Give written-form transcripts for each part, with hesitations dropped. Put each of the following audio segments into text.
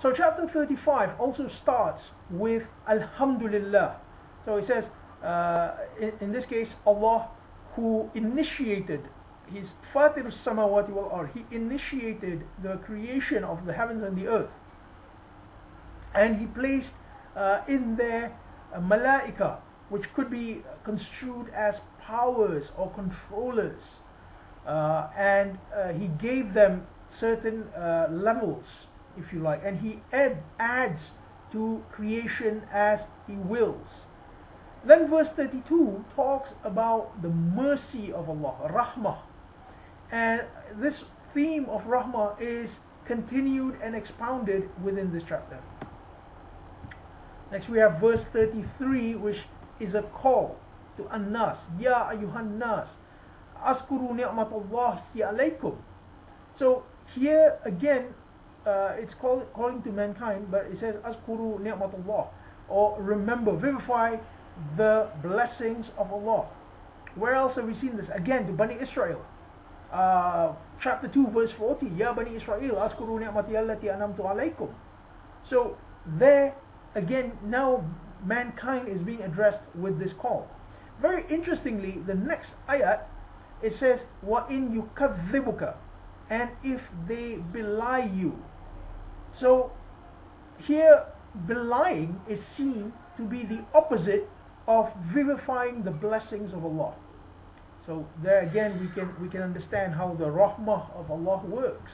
So chapter 35 also starts with Alhamdulillah. So it says, in this case, Allah who initiated, He's Fatir samawati wal ard, He initiated the creation of the heavens and the earth. And He placed in there malaika, which could be construed as powers or controllers. And He gave them certain levels, if you like, and He adds to creation as He wills. Then verse 32 talks about the mercy of Allah, rahmah, and this theme of rahmah is continued and expounded within this chapter. Next we have verse 33, which is a call to an-nas, ya ayyuhan nas askuru ni'matallahi alaykum. So here again, it's calling to mankind, but it says askuru ni'matallah, or remember, vivify the blessings of Allah. Where else have we seen this? Again, to Bani Israel. Chapter 2 verse 40, Ya Bani Israel askuru ni'mati allati anamtu alaykum. So there again, now mankind is being addressed with this call. Very interestingly, the next ayat, it says wa in yukadhibuka, and if they belie you. So here belying is seen to be the opposite of vivifying the blessings of Allah. So there again we can understand how the rahmah of Allah works.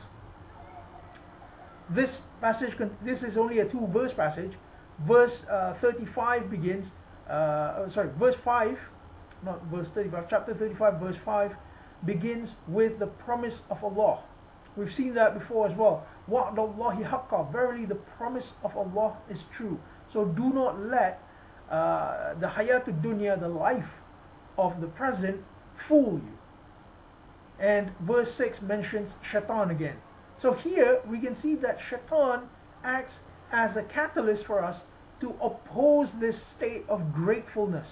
This passage, this is only a 2-verse passage. Verse 35 begins, verse 5, not verse 35, chapter 35 verse 5 begins with the promise of Allah. We've seen that before as well. Wa'dallahi haqqa, verily the promise of Allah is true. So do not let the hayatud dunya, the life of the present, fool you. And verse 6 mentions shaitan again. So here we can see that shaitan acts as a catalyst for us to oppose this state of gratefulness,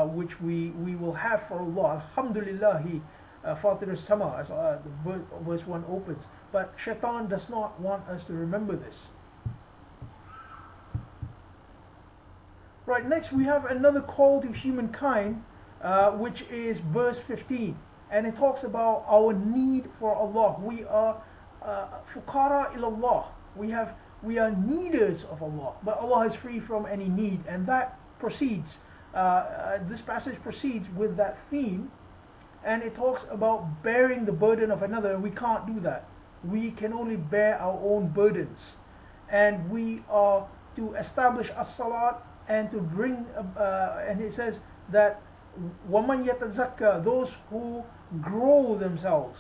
which we will have for Allah. Alhamdulillahi Fatir as-sama, as the verse 1 opens. But shaitan does not want us to remember this. Right, next we have another call to humankind, which is verse 15, and it talks about our need for Allah. We are fuqara ilallah. We are needers of Allah, but Allah is free from any need, and that proceeds. This passage proceeds with that theme, and it talks about bearing the burden of another, and we can't do that. We can only bear our own burdens, and we are to establish as-salat and to bring. And it says that وَمَنْ يَتَزَكَّى, those who grow themselves,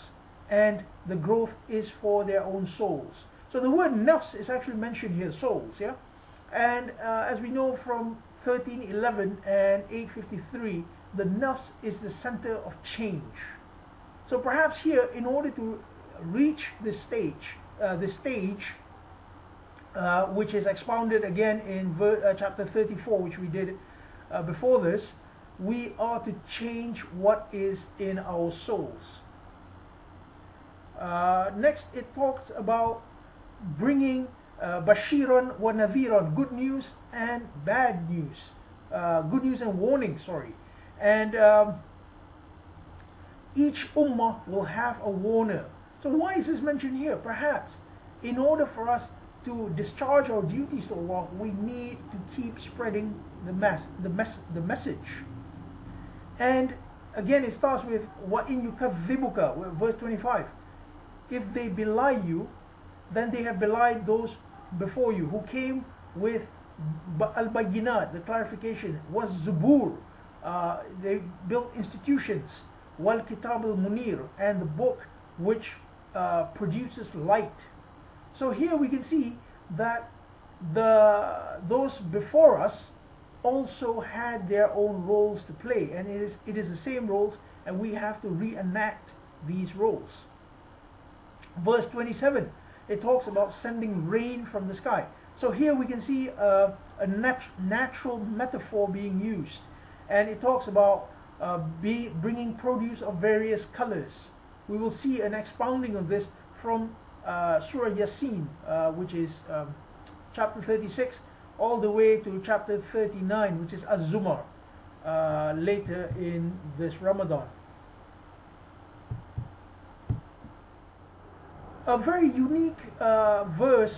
and the growth is for their own souls. So the word nafs is actually mentioned here, souls, yeah? And as we know from 13:11 and 8:53, the nafs is the center of change. So perhaps here, in order to reach this stage, which is expounded again in chapter 34, which we did before this, we are to change what is in our souls. Next, it talks about bringing bashiran wa nadhiran, good news and bad news, good news and warning, sorry. And each ummah will have a warner. So why is this mentioned here? Perhaps in order for us to discharge our duties to Allah, we need to keep spreading the message. And again, it starts with وَإِن يُكَذِّبُكَ, verse 25. If they belie you, then they have belied those before you who came with al-bayyinat, the clarification, was zubur, they built institutions, wal kitab al-munir, and the book which produces light. So here we can see that those before us also had their own roles to play, and it is the same roles, and we have to reenact these roles. Verse 27, it talks about sending rain from the sky. So here we can see a natural metaphor being used, and it talks about bringing produce of various colors. We will see an expounding of this from Surah Yasin, which is chapter 36, all the way to chapter 39, which is Az-Zumar, later in this Ramadan. A very unique verse,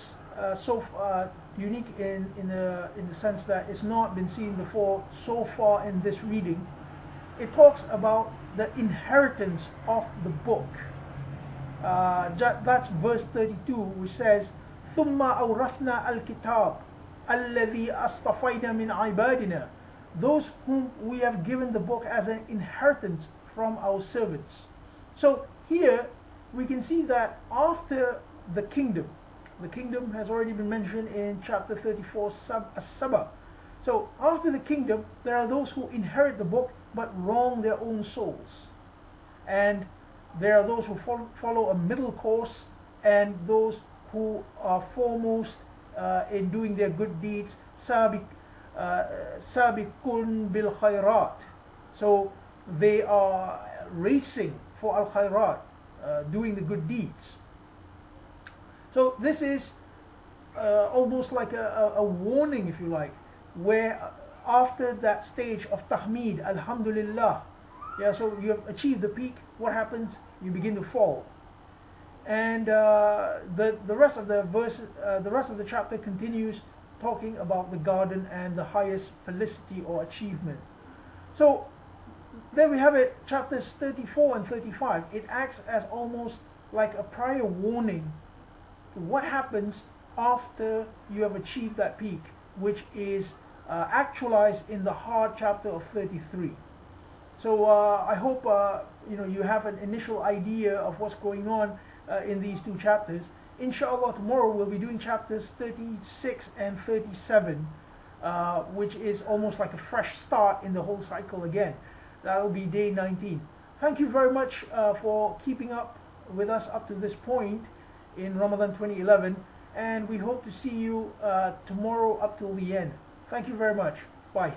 unique in the sense that it's not been seen before so far in this reading. It talks about the inheritance of the book. That's verse 32, which says, ثم أورثنا الكتاب الذي أصطفينا من عبادنا, those whom we have given the book as an inheritance from our servants. So here we can see that after the kingdom has already been mentioned in chapter 34, As-Saba. So after the kingdom, there are those who inherit the book but wrong their own souls, and there are those who follow a middle course, and those who are foremost in doing their good deeds, sabiqun bil khairat. So they are racing for al khairat, doing the good deeds. So this is almost like a warning, if you like, where after that stage of tahmeed, alhamdulillah, yeah, so you have achieved the peak, what happens? You begin to fall. And the rest of the verse, the rest of the chapter continues talking about the garden and the highest felicity or achievement. So there we have it, chapters 34 and 35. It acts as almost like a prior warning to what happens after you have achieved that peak, which is actualized in the hard chapter of 33. So I hope you have an initial idea of what's going on in these two chapters. Inshallah, tomorrow we'll be doing chapters 36 and 37, which is almost like a fresh start in the whole cycle again. That'll be day 19. Thank you very much for keeping up with us up to this point in Ramadan 2011, and we hope to see you tomorrow up till the end. Thank you very much. Bye.